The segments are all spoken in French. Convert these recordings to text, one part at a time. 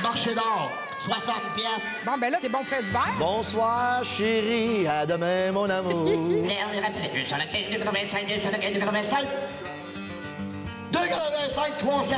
marché d'or, 60 pièces. Bon, ben là, t'es bon pour faire du beurre? Bonsoir, chérie. À demain, mon amour. Merde, rappelez-le, sur la caisse du 85, sur la caisse du 85. 2,85, 300.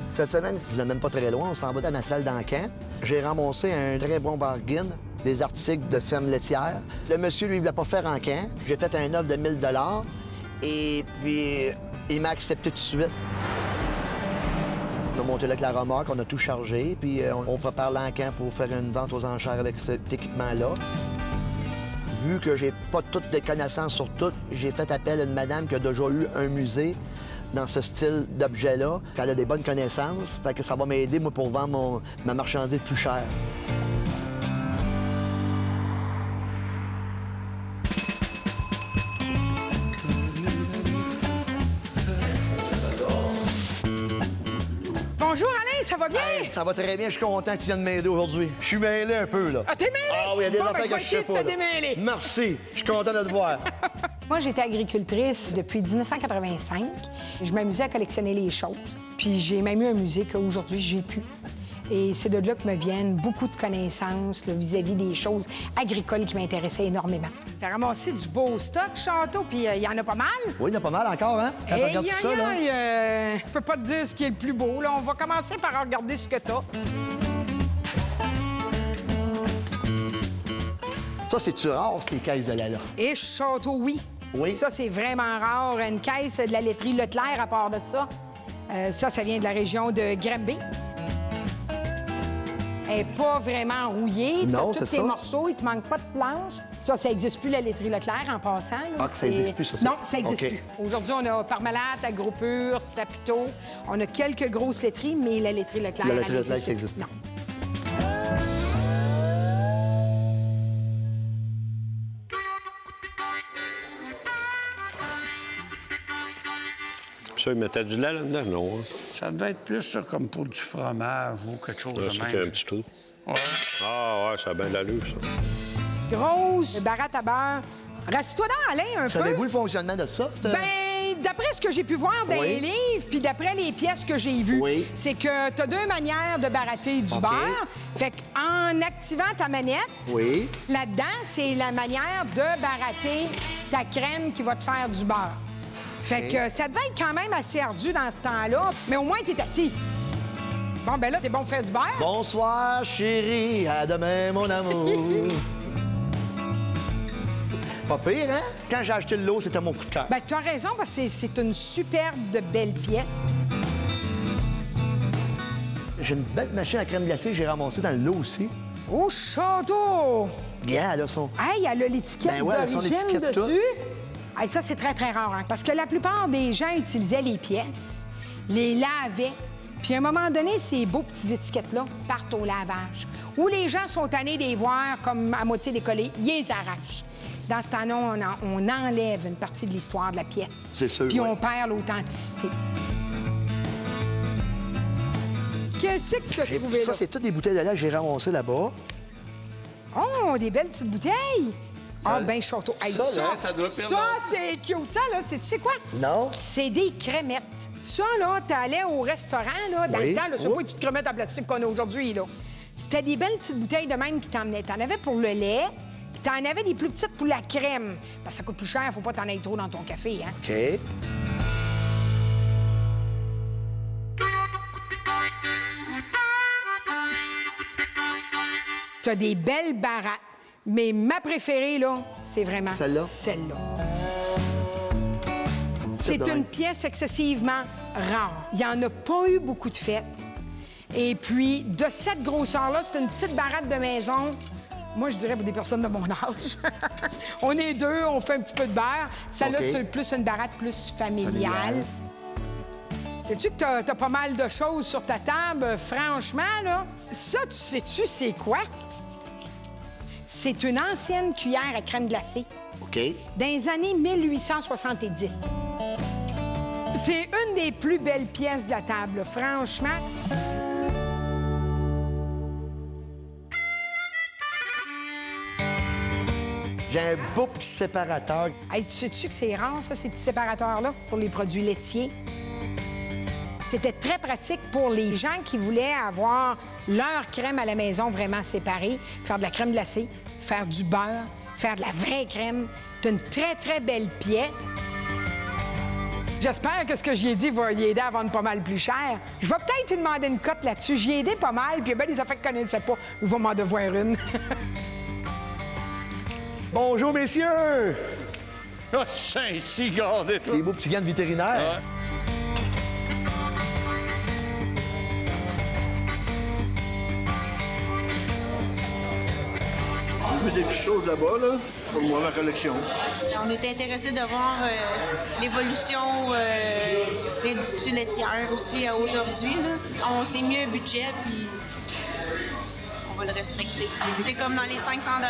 Cette semaine, je n'ai même pas très loin, on s'en va dans ma salle d'encan. J'ai ramassé un très bon bargain, des articles de ferme laitière. Le monsieur, lui, ne voulait pas faire en camp. J'ai fait un offre de 1 000 $ et puis il m'a accepté tout de suite. On a monté là avec la remorque, on a tout chargé, puis on prépare l'encan pour faire une vente aux enchères avec cet équipement-là. Vu que j'ai pas toutes les connaissances sur tout, j'ai fait appel à une madame qui a déjà eu un musée dans ce style d'objet-là. Elle a des bonnes connaissances, fait que ça va m'aider, moi, pour vendre ma marchandise plus chère. Bonjour, Alain, ça va bien? Hey, ça va très bien, je suis content que tu viennes m'aider aujourd'hui. Je suis mêlé un peu, là. Ah, t'es mêlé? Ah oui, il y a des Bon, affaires ben, que je sais pas, te là. démêler. Merci, je suis content de te voir. Moi, j'étais agricultrice depuis 1985. Je m'amusais à collectionner les choses. Puis j'ai même eu un musée qu'aujourd'hui, j'ai plus. Et c'est de là que me viennent beaucoup de connaissances là, vis-à-vis des choses agricoles qui m'intéressaient énormément. T'as ramassé du beau stock, Château, puis il y en a pas mal. Oui, il y en a pas mal encore, hein? Quand on regarde tout ça, là. Je peux pas te dire ce qui est le plus beau. Là. On va commencer par regarder ce que t'as. Ça, c'est-tu rare, les caisses de Lala? Et Château, oui. Oui. Ça, c'est vraiment rare. Une caisse de la laiterie Leclerc, à part de ça. Ça vient de la région de Granby. Elle n'est pas vraiment rouillée. Non, T'as tous c'est tes ça. morceaux, il te manque pas de planche. Ça n'existe plus, la laiterie Leclerc, en passant. Là. Ah, ça n'existe plus, ça, c'est- Non, ça n'existe OK. plus. Aujourd'hui, on a Parmalat, Agropur, Saputo. On a quelques grosses laiteries, mais la laiterie Leclerc, La elle laiterie Leclerc, n'existe ça existe plus. plus. Non. Ça, ils mettaient du lait là-dedans? Non. Hein? Ça devait être plus ça, comme pour du fromage ou quelque chose Là, de c'est qu'il y a un même. petit trou. Ouais. Ah, ouais, ça a bien de l'allure, ça. Grosse baratte à beurre. Rassis-toi dans, Alain, un peu. Savez-vous le fonctionnement de ça? Ben, d'après ce que j'ai pu voir dans Oui. les livres, puis d'après les pièces que j'ai vues, Oui. c'est que tu as deux manières de baratter du OK. beurre. Fait qu'en activant ta manette, Oui. là-dedans, c'est la manière de baratter ta crème qui va te faire du beurre. Fait que ça devait être quand même assez ardu dans ce temps-là, mais au moins, t'es assis. Bon, ben là, t'es bon pour faire du beurre? Bonsoir, chérie. À demain, mon amour. Pas pire, hein? Quand j'ai acheté le lot, c'était mon coup de cœur. Ben, tu as raison, parce que c'est une superbe de belle pièce. J'ai une belle machine à crème glacée que j'ai ramassée dans le lot aussi. Oh, Château! Yeah, là, son. Hey, elle a l'étiquette Ben ouais, elle a son d'origine étiquette, tout. dessus. Hey, ça, c'est très, très rare, hein, parce que la plupart des gens utilisaient les pièces, les lavaient, puis à un moment donné, ces beaux petits étiquettes-là partent au lavage. Ou les gens sont tannés de les voir comme à moitié décollés, ils les arrachent. Dans ce temps-là, on enlève une partie de l'histoire de la pièce. C'est sûr, Puis ouais. on perd l'authenticité. Qu'est-ce que tu as trouvé là? Ça, c'est toutes des bouteilles de lait que j'ai ramassées là-bas. Oh, des belles petites bouteilles! Ah, ben Château. Hey, ça, là, ça doit perdre ça, c'est cute. Ça, là, tu sais quoi? Non? C'est des crémettes. Ça, là, t'allais au restaurant, là, dans Oui. le temps, là, c'est Oh. pas une petite crémette en plastique qu'on a aujourd'hui, là. C'était des belles petites bouteilles de même qui t'emmenaient. T'en avais pour le lait, puis t'en avais des plus petites pour la crème. Parce que ça coûte plus cher, faut pas t'en ailles trop dans ton café, hein. OK. T'as des belles barattes. Mais ma préférée, là, c'est vraiment Celle-là? Celle-là. C'est C'est de une même. pièce excessivement rare. Il n'y en a pas eu beaucoup de fêtes. Et puis, de cette grosseur-là, c'est une petite baratte de maison. Moi, je dirais pour des personnes de mon âge. On est deux, on fait un petit peu de beurre. Celle-là, OK. c'est plus une baratte plus familiale. Familiale. Sais-tu que t'as pas mal de choses sur ta table, franchement, là? Ça, tu sais-tu, c'est quoi? C'est une ancienne cuillère à crème glacée OK. dans les années 1870. C'est une des plus belles pièces de la table, franchement. J'ai un beau petit séparateur. Hey, tu sais-tu que c'est rare, ça, ces petits séparateurs-là, pour les produits laitiers? C'était très pratique pour les gens qui voulaient avoir leur crème à la maison vraiment séparée, faire de la crème glacée, faire du beurre, faire de la vraie crème. C'est une très, très belle pièce. J'espère que ce que j'y ai dit va y aider à vendre pas mal plus cher. Je vais peut-être lui demander une cote là-dessus. J'y ai aidé pas mal, puis ben, les affaires qu'il ne connaissait pas. Il va m'en devoir une. Bonjour, messieurs! Ah, Saint-Cigare de toi! Les beaux petits gants de vétérinaire. J'ai vu des petites choses là-bas, là, pour moi, ma collection. On était intéressés de voir l'évolution de l'industrie laitière aussi aujourd'hui. Là. On s'est mis un budget, puis on va le respecter. C'est comme dans les 500 $.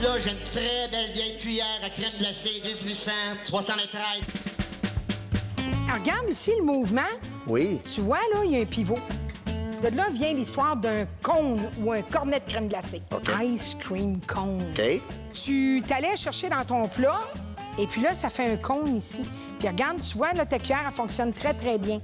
Là, j'ai une très belle vieille cuillère à crème glacée 1873. Alors, regarde ici le mouvement. Oui. Tu vois, là, il y a un pivot. De là vient l'histoire d'un cône ou un cornet de crème glacée. OK. Ice cream cone. OK. Tu t'allais chercher dans ton plat, et puis là, ça fait un cône ici. Puis regarde, tu vois, là, ta cuillère, elle fonctionne très, très bien.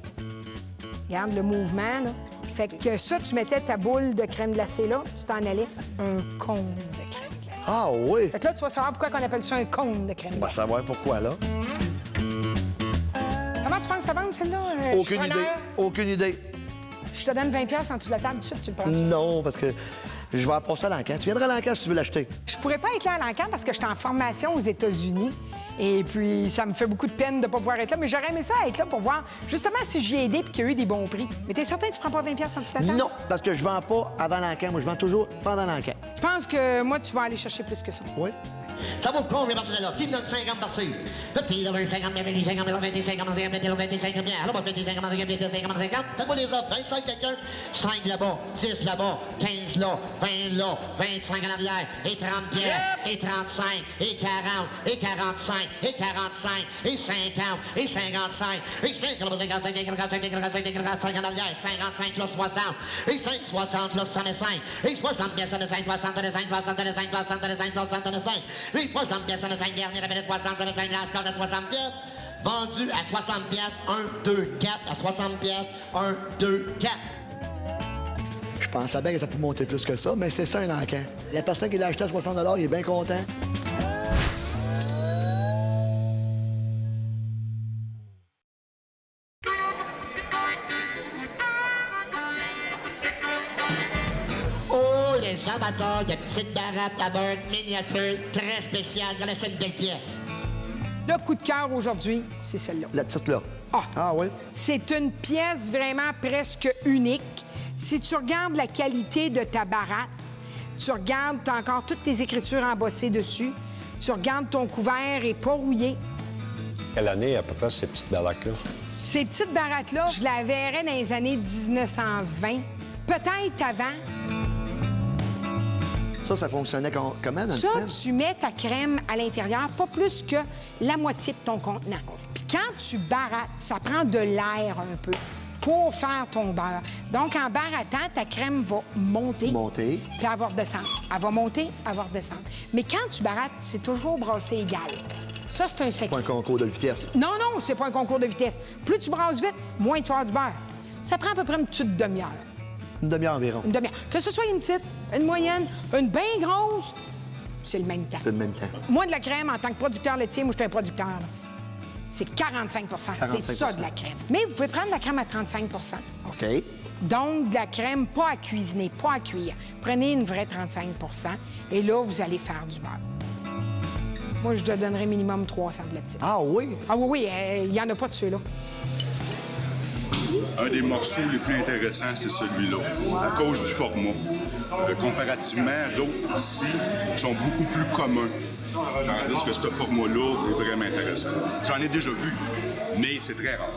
Regarde le mouvement, là. Fait que ça, tu mettais ta boule de crème glacée là, tu t'en allais un cône de crème glacée. Ah oui. Fait que là, tu vas savoir pourquoi on appelle ça un cône de crème On va glacée. savoir pourquoi, là. Comment tu penses que ça vend, celle-là? Aucune idée. Aucune idée. Je te donne 20$ en dessous de la table, tout de suite, tu le prends. Non, parce que je vais apporter ça à l'encan. Tu viendras à l'encan si tu veux l'acheter. Je pourrais pas être là à l'encan parce que j'étais en formation aux États-Unis. Et puis, ça me fait beaucoup de peine de ne pas pouvoir être là. Mais j'aurais aimé ça être là pour voir, justement, si j'y ai aidé et qu'il y a eu des bons prix. Mais t'es certain que tu prends pas 20$ en dessous de la table? Non, parce que je vends pas avant l'encan. Moi, je vends toujours pendant l'encan. Tu penses que moi, tu vas aller chercher plus que ça? Oui. Ça vaut combien par là? Qui me donne 50 par-ci? Petit, là, 50, 50, 25, 50, 25, bien. Alors, 25, 50, 50, 50. Faites-moi des offres. 25 quelqu'un, 5 là-bas, 10 là-bas, 15 là, 20 là, 25 en arrière, et 30 pièces, et 35, et 40, et 45, et 45, et 50, et 55, et 50, 55, et 45, et 45, et 45 en arrière, 55 là, 60, et 5, 60 là, 65, et 60 pièces, 65, 65, 65, 65, 65, les 60 pièces, 65 dernières, avec les 60, 65, la score de 60 pièces. Vendu à 60 pièces, 1, 2, 4, à 60 pièces, 1, 2, 4. Je pensais bien que ça pouvait monter plus que ça, mais c'est ça un encan. La personne qui l'a acheté à 60 $, il est bien content. Oh, les amateurs de petites barattes à beurre miniature, très spéciales, dans la scène belle pièce. Le coup de cœur aujourd'hui, c'est celle-là. La petite là. Ah. Ah oui? C'est une pièce vraiment presque unique. Si tu regardes la qualité de ta baratte, tu regardes, tu as encore toutes tes écritures embossées dessus, tu regardes ton couvert est pas rouillé. Quelle année, à peu près, ces petites baraques-là? Ces petites barattes-là, je la verrais dans les années 1920, peut-être avant. Ça fonctionnait comment dans Ça, le crème? tu mets ta crème à l'intérieur, pas plus que la moitié de ton contenant. Puis quand tu barattes, ça prend de l'air un peu pour faire ton beurre. Donc, en barattant, ta crème va monter. Monter. Puis elle va redescendre. Elle va monter, elle va redescendre. Mais quand tu barattes, c'est toujours brassé égal. Ça, c'est un secret. Pas un concours de vitesse. Non, non, c'est pas un concours de vitesse. Plus tu brasses vite, moins tu vas avoir du beurre. Ça prend à peu près une petite demi-heure. Une demi-heure environ. Une demi-heure. Que ce soit une petite, une moyenne, une bien grosse, c'est le même temps. C'est le même temps. Moi, de la crème, en tant que producteur laitier, moi, je suis un producteur. là. C'est 45 c'est ça, de la crème. Mais vous pouvez prendre de la crème à 35 OK. Donc, de la crème pas à cuisiner, pas à cuire. Prenez une vraie 35 et là, vous allez faire du beurre. Moi, je te donnerais minimum 300 de la petite. Ah oui? Ah oui, oui, il n'y en a pas de ceux-là. Un des morceaux les plus intéressants, c'est celui-là, à cause du format. Comparativement à d'autres ici, qui sont beaucoup plus communs. J'en dis que ce format-là est vraiment intéressant. J'en ai déjà vu, mais c'est très rare.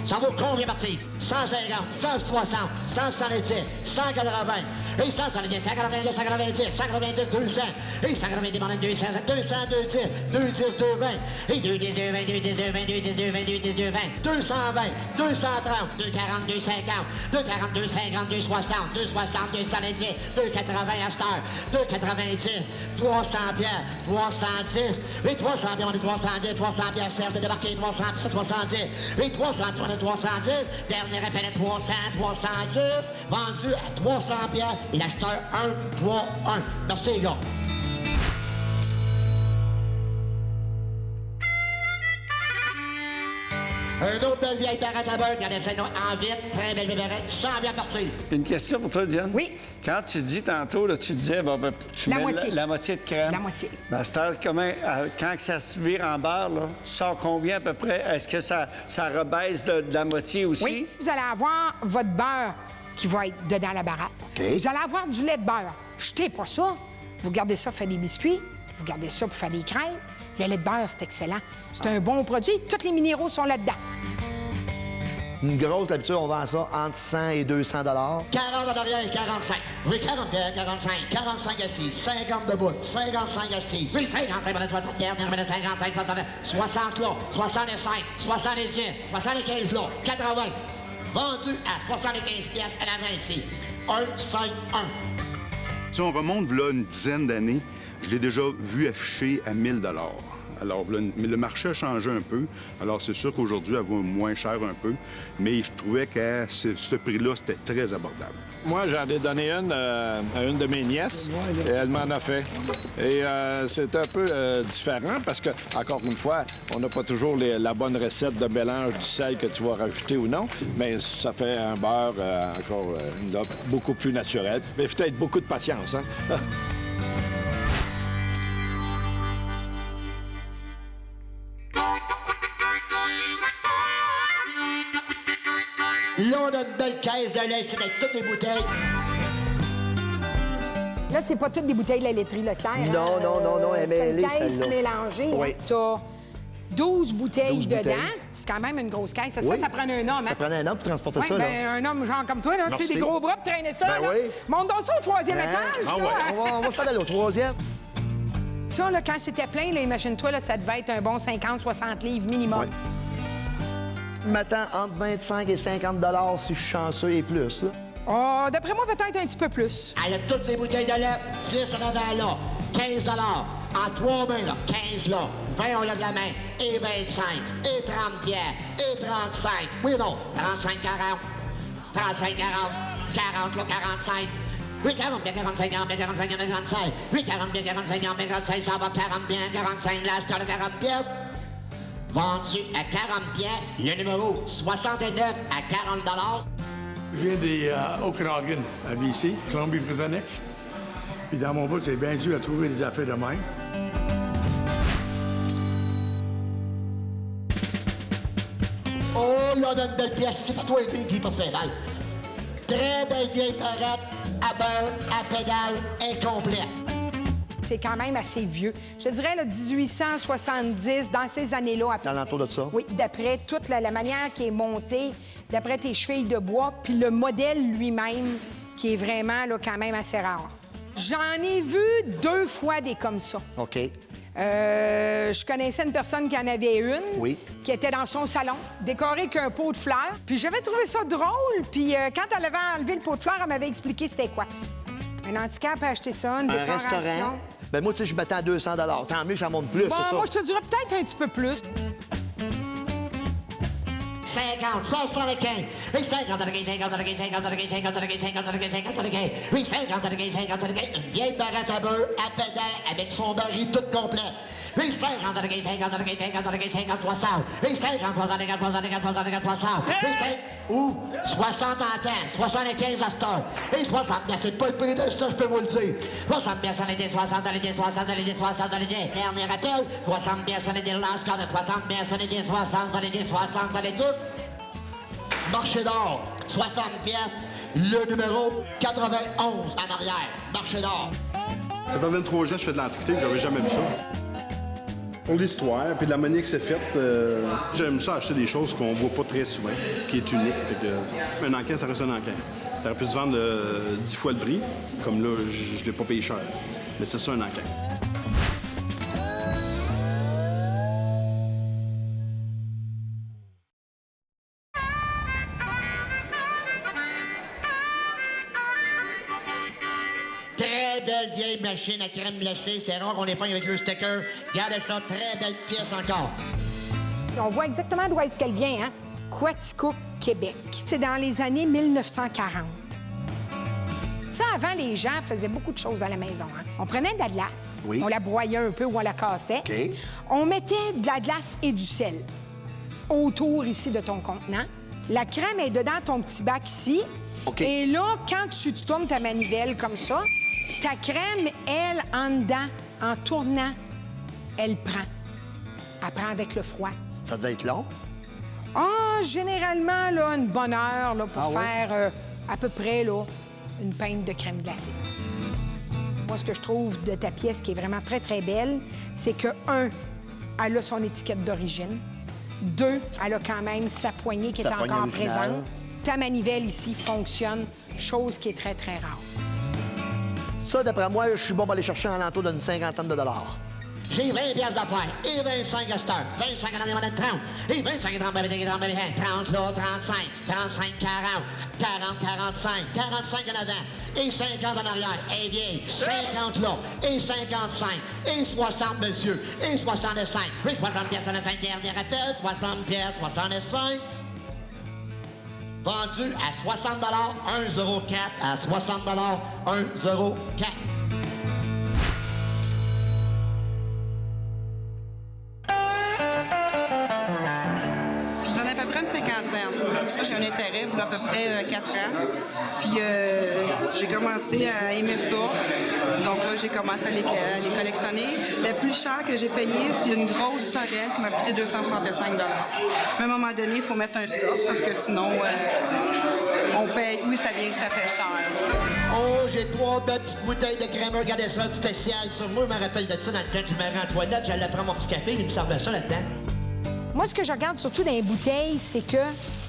Ça vaut combien parti? 150, 160, 170, 180, et 170, 190, 190, 190, 200, et 190, 200, 200, 210, 210, 220, et 210, 220, 210, 220, 210, 220, 210, 220, 220, 230, 240, 250, 240, 250, 260, 260, 270, 280 à cette heure, 290, 300 pièces, 310, et 300 pièces, on est 310, 300 pièces, serve de débarquer, 300 pièces, 310, et 300 pièces, on est 310, dernier appel à 300, 310, vendu à 300 pièces, l'acheteur 1, 3, 1. Merci les gars. Un autre belle vieille barrette à beurre, regardez ça en vite, très belle barrette, 100 bien parti. Une question pour toi, Diane. Oui. Quand tu dis tantôt, là, tu disais, bon, ben, tu La mets moitié. La moitié de crème. La moitié. Ben, c'est quand ça se vire en barre, là, tu sors combien à peu près? Est-ce que ça rebaisse de la moitié aussi? Oui, vous allez avoir votre beurre qui va être dedans la baratte. OK. Vous allez avoir du lait de beurre. Jetez pas ça. Vous gardez ça pour faire des biscuits. Vous gardez ça pour faire des crèmes. Le lait de beurre, c'est excellent. C'est un bon produit. Tous les minéraux sont là-dedans. Une grosse, d'habitude, on vend ça entre 100 et 200 $. 40 en arrière, 45. Oui, 40 bien, 45. 45 assis, 50 debout, 55 assis. Oui, 55 pour la droite, dernière, 55, 60 là, 65, 70, 75 là, 80. Vendu à 75 pièces à la main ici. 1, 5, 1. Si on remonte là une dizaine d'années, je l'ai déjà vu affiché à 1 000 $. Alors, mais le marché a changé un peu. Alors, c'est sûr qu'aujourd'hui, elle vaut moins cher un peu. Mais je trouvais qu'à ce prix-là, c'était très abordable. Moi, j'en ai donné une à une de mes nièces et elle m'en a fait. Et c'est un peu différent parce que, encore une fois, on n'a pas toujours la bonne recette de mélange du sel que tu vas rajouter ou non, mais ça fait un beurre encore là, beaucoup plus naturel. Mais peut-être beaucoup de patience, hein? Là, on a une belle caisse de lait, c'est avec toutes les bouteilles. Là, c'est pas toutes des bouteilles de la laiterie Leclerc. Non, non, non, non, elle est mêlée, C'est une caisse celle-là. mélangée. Oui. Hein. T'as 12 bouteilles 12 dedans. bouteilles. C'est quand même une grosse caisse. Ça, Oui. ça prend un homme. Ça Hein? prenait un homme pour transporter Oui, ça, ben, là. un homme genre comme toi, là, tu sais, Merci. des gros bras pour traîner ça. Ben là. oui. Monte donc ça au troisième Hein? étage. Ah là. ouais, on va faire d'aller au troisième. Ça, là, quand c'était plein, là, imagine-toi, là, ça devait être un bon 50-60 livres minimum. Ouais. Je m'attends entre 25 et 50 $ si je suis chanceux et plus, là. Oh, d'après moi, peut-être un petit peu plus. Elle a toutes ses bouteilles de lait, 10 en avant là, 15 en 3 mains là, 15 là, 20 on lève la main, et 25, et 30 pieds, et 35, oui ou non, 35, 40, 35, 40, 40 là, 45, oui, 40 bien, 45, 40 bien, 45, 45, oui, 40 bien, 45, 40 bien, 45, ça va, 40 bien, 45, là, c'est de 40 pièces. Vendu à 40 pieds, le numéro 69 à 40 $. Je viens des Okanagan, à BC, Colombie-Britannique. Puis dans mon bout, c'est bien dur à trouver des affaires de même. Oh, là, on a une belle pièce. C'est à toi et Guy pour te faire mal. Très belle vieille barrette à beurre, à pédale, incomplète. C'est quand même assez vieux. Je te dirais, là, 1870, dans ces années-là. à peu Dans l'entour de ça. Oui, d'après toute la manière qui est montée, d'après tes chevilles de bois, puis le modèle lui-même, qui est vraiment, là, quand même assez rare. J'en ai vu 2 fois des comme ça. OK. Je connaissais une personne qui en avait une, Oui. qui était dans son salon, décorée qu'un pot de fleurs. Puis j'avais trouvé ça drôle. Puis quand elle avait enlevé le pot de fleurs, elle m'avait expliqué c'était quoi. Un handicap a acheté ça, une Un décoration. restaurant. Ben moi, tu sais, je m'attends à 200 $. Tant mieux que ça monte plus, Bon, c'est ça. moi, je te dirais peut-être un petit peu plus. 50, 75, et 50, 50, 50, 50, 50, 50, 50, 50, oui, 50, 50, une vieille barrette à beurre, à pédale, avec son baril tout complet. Oui, 50, 50, 50, 50, 60, et 50, 60, 60, 60, 60, et 5, ou 60 en temps, 75 à cette heure, et 60, bien, c'est pas le prix de ça, je peux vous le dire. 60, bien, ça l'était 60, ça l'était 60, ça l'était 60, ça l'était. Dernier appel, 60, bien, ça l'était le lance-corps de 60, bien, ça l'était 60, ça l'était 60, ça l'était 10. Marché d'or, 60 pièces, le numéro 91 en arrière. Marché d'or. Ça fait 23 ans que je fais de l'antiquité, j'avais jamais vu ça. Pour l'histoire, puis de la monnaie que c'est faite, j'aime ça acheter des choses qu'on voit pas très souvent, qui est unique. Fait que un encan, ça reste un encan. Ça aurait pu se vendre 10 fois le prix, comme là, je l'ai pas payé cher. Mais c'est ça, un encan. Très belle vieille machine à crème glacée. C'est rare qu'on les pogne avec le sticker. Regardez ça, très belle pièce encore. On voit exactement d'où est-ce qu'elle vient, hein? Quaticook, Québec. C'est dans les années 1940. Ça, avant, les gens faisaient beaucoup de choses à la maison. Hein? On prenait de la glace, Oui. on la broyait un peu ou on la cassait. OK. On mettait de la glace et du sel autour ici de ton contenant. La crème est dedans ton petit bac ici. OK. Et là, quand tu tournes ta manivelle comme ça, ta crème, elle, en dedans, en tournant, elle prend. Elle prend avec le froid. Ça devait être long. Ah, généralement, là, une bonne heure là, pour Ah ouais? faire à peu près là, une pinte de crème glacée. Moi, ce que je trouve de ta pièce qui est vraiment très, très belle, c'est que, un, elle a son étiquette d'origine. Deux, elle a quand même sa poignée qui Sa est poignée encore originale. présente. Ta manivelle ici fonctionne, chose qui est très, très rare. Ça, d'après moi, je suis bon pour aller chercher en l'entour d'une cinquantaine de dollars. J'ai 20 pièces d'affaires et 25 à cette heure. 25 à l'année, 30. Et 25 à 30, 30 là, 35, 35, 40, 40, 45, 45 en avant et 50 en arrière. Et vieille, 50 là, et 55, et 60, monsieur, et 65. Et 60 pièces à la 5 dernière appel, 60 pièces, 65. Vendu à 60 1,04 à 60 1,04. J'en ai à peu près une cinquantaine. Moi, j'ai un intérêt, il y a à peu près 4 ans. Puis j'ai commencé à aimer ça. Donc là, j'ai commencé à les collectionner. Le plus cher que j'ai payé, c'est une grosse sarelle qui m'a coûté 265 $. À un moment donné, il faut mettre un stop parce que sinon, on paye. Oui, ça vient que ça fait cher. Oh, j'ai 3 belles petites bouteilles de crémeux. Regardez ça, spécial sur moi. Je me rappelle de ça dans le temps que je me rends en toilette. J'allais prendre mon petit café, il me servait ça là-dedans. Moi, ce que je regarde surtout dans les bouteilles, c'est que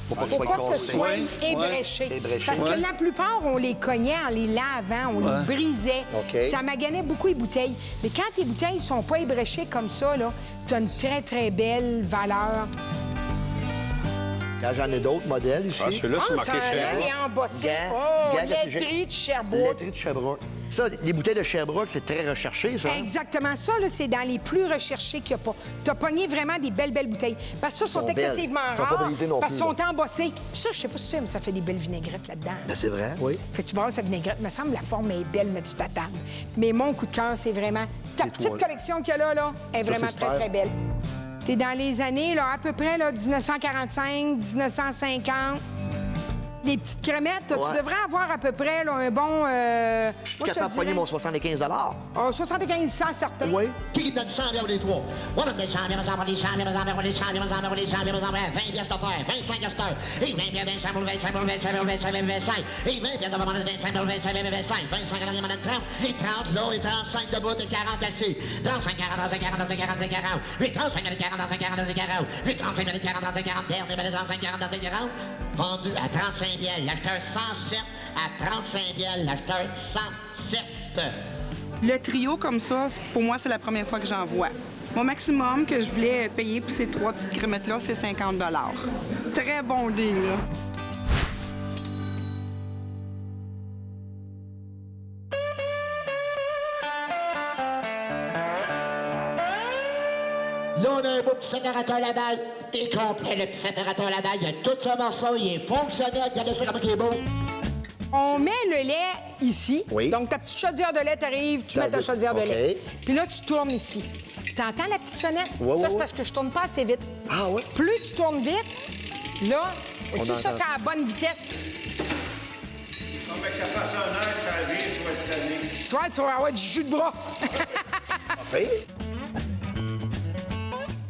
faut pas que ce soit ébréché. Ébréché. Parce que la plupart, on les cognait en les lavant, on les brisait. OK. Ça maganait beaucoup les bouteilles. Mais quand tes bouteilles sont pas ébréchées comme ça, tu as une très, très belle valeur. Là, j'en ai d'autres modèles ici. Ah, celui-là, c'est marqué Elle Sherbrooke. est embossée. Gants. Oh, Gants, là, c'est laiterie de Sherbrooke. Laiterie de Sherbrooke. Ça, les bouteilles de Sherbrooke, c'est très recherché, ça. Exactement. Ça, là, c'est dans les plus recherchés qu'il n'y a pas. Tu as pogné vraiment des belles, belles bouteilles. Parce que ça, sont Sont belles. excessivement Ils sont pas rares. brisées non parce plus, qu'ils sont embossés. Puis ça, je sais pas si tu sais, mais ça fait des belles vinaigrettes là-dedans. Ben, c'est vrai, oui. Fait que tu brasses la vinaigrette. Me semble la forme est belle, mais tu t'attends. Mais mon coup de cœur, c'est vraiment... Ta C'est petite toi. collection qu'il y a là, est Ça, vraiment c'est très, super. très belle. T'es dans les années, là, à peu près, là, 1945, 1950. Les petites crémettes, Ouais. tu devrais avoir à peu près là, un bon... Je suis capable de pogner mon 75 75 cents, certains. Oui. Qui donne 100 pour les 3? On donne des 100 pour les 100 pour les 100 pour les 100 pour les 100 pour les 100 20 pièces d'affaires, 25 à cette heure. Et 20 pièces, 25 pour le 25 pour le 25 pour le 25 pour le 25. Et 20 pièces de 25 pour le 25 pour le 25. 25 à l'année, 30. Et 30 là, et 35 debout, et 40 assis. 35, 40, 35, 40, 35, 40, 40. 8, 35, 40, 35, 40, 40. 8, 35, 40, 35, 40. Dernier, 35, 40, 35, 40. Vendu à 35 bielles. L'acheteur 107 à 35 bielles. L'acheteur 107. Le trio comme ça, pour moi, c'est la première fois que j'en vois. Mon maximum que je voulais payer pour ces 3 petites crémettes-là, c'est 50 $. Très bon deal, là. Là, on a un beau petit séparateur là-bas. Il est complet, le petit séparateur là-bas. Il y a tout ce morceau. Il est fonctionnel. Regardez ça comme il est beau. On met le lait ici. Oui. Donc, ta petite chaudière de lait t'arrive, tu mets ta chaudière de OK. lait. Puis là, tu tournes ici. T'entends la petite sonnette? Oui, ça, oui, c'est oui. parce que je tourne pas assez vite. Ah oui? Plus tu tournes vite, là, tu sais, ça, entend. c'est à la bonne vitesse. Non, mais que ça fasse un heure que ça vire, tu vas être tanné. Tu vois, tu vas avoir du jus de bras. Oui.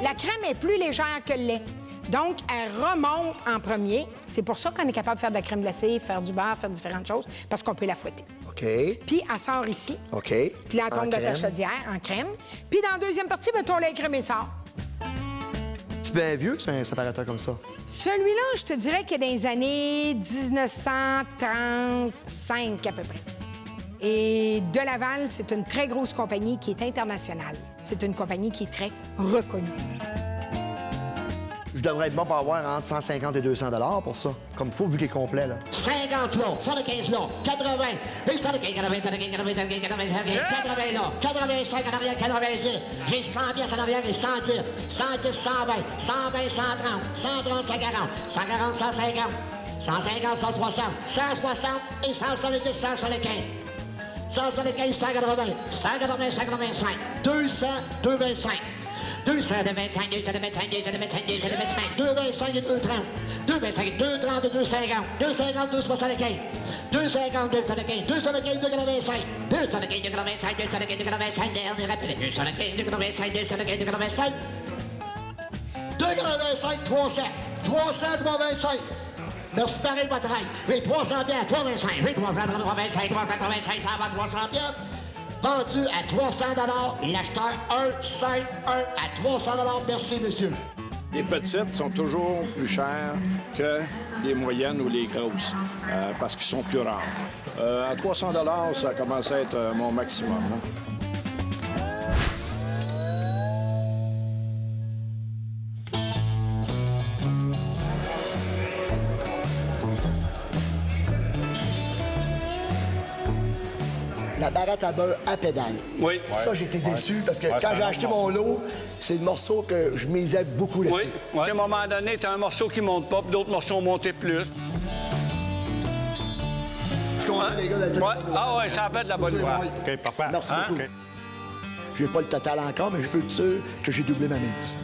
La crème est plus légère que le lait. Donc, elle remonte en premier. C'est pour ça qu'on est capable de faire de la crème glacée, faire du beurre, faire différentes choses, parce qu'on peut la fouetter. OK. Puis, elle sort ici. OK. Puis, elle tombe de ta crème. chaudière en crème. Puis, dans la deuxième partie, ben, ton lait crémé sort. C'est bien vieux, c'est un séparateur comme ça. Celui-là, je te dirais qu'il est dans les années 1935 à peu près. Et De Laval, c'est une très grosse compagnie qui est internationale. C'est une compagnie qui est très reconnue. Je devrais être bon pour avoir entre 150 et 200 $ pour ça. Comme il faut, vu qu'il est complet, là. 50 là, 75 là, 80, et 75, 80, 80, 80, 80, 80 là, 85 en arrière, 90. J'ai 100 pièces en arrière et 110, 110, 120, 120, 130, 130, 140, 140, 150, 150, 160, 160 et 170, 175. 175, 180, 180, 185, 200, 225. 200 de 25, 200 de 25, 200 de 25, 200 de 25, 225 et 230, 225, 230 et 250, 250, 275, 250, 275, 275, 285, 275, 285, 275, 285, dernier rappel, 275, 285, 275, 285, 285, 300, 300, 325. Merci, pareil, votre règle. Oui, 300 bien, 325. Oui, 300, 325, 385, ça va, 300 bien. Vendu à 300 $, l'acheteur 1, 5, 1 à 300 $. Merci, monsieur. Les petites sont toujours plus chères que les moyennes ou les grosses, parce qu'ils sont plus rares. À 300 $, ça commence à être mon maximum. Hein. La baratte à beurre à pédale. Oui. Ça, j'étais déçu parce que Ouais, quand c'est j'ai un acheté bon mon lot, c'est le morceau que je misais beaucoup Oui. là-dessus. À un moment donné, t'as un morceau qui monte pas, puis d'autres morceaux ont monté plus. Je comprends, les gars, Ouais. Ah ouais, ça fait de la bonne voie. OK, parfait. Merci Hein? beaucoup. OK. J'ai pas le total encore, mais je peux te dire que j'ai doublé ma mise.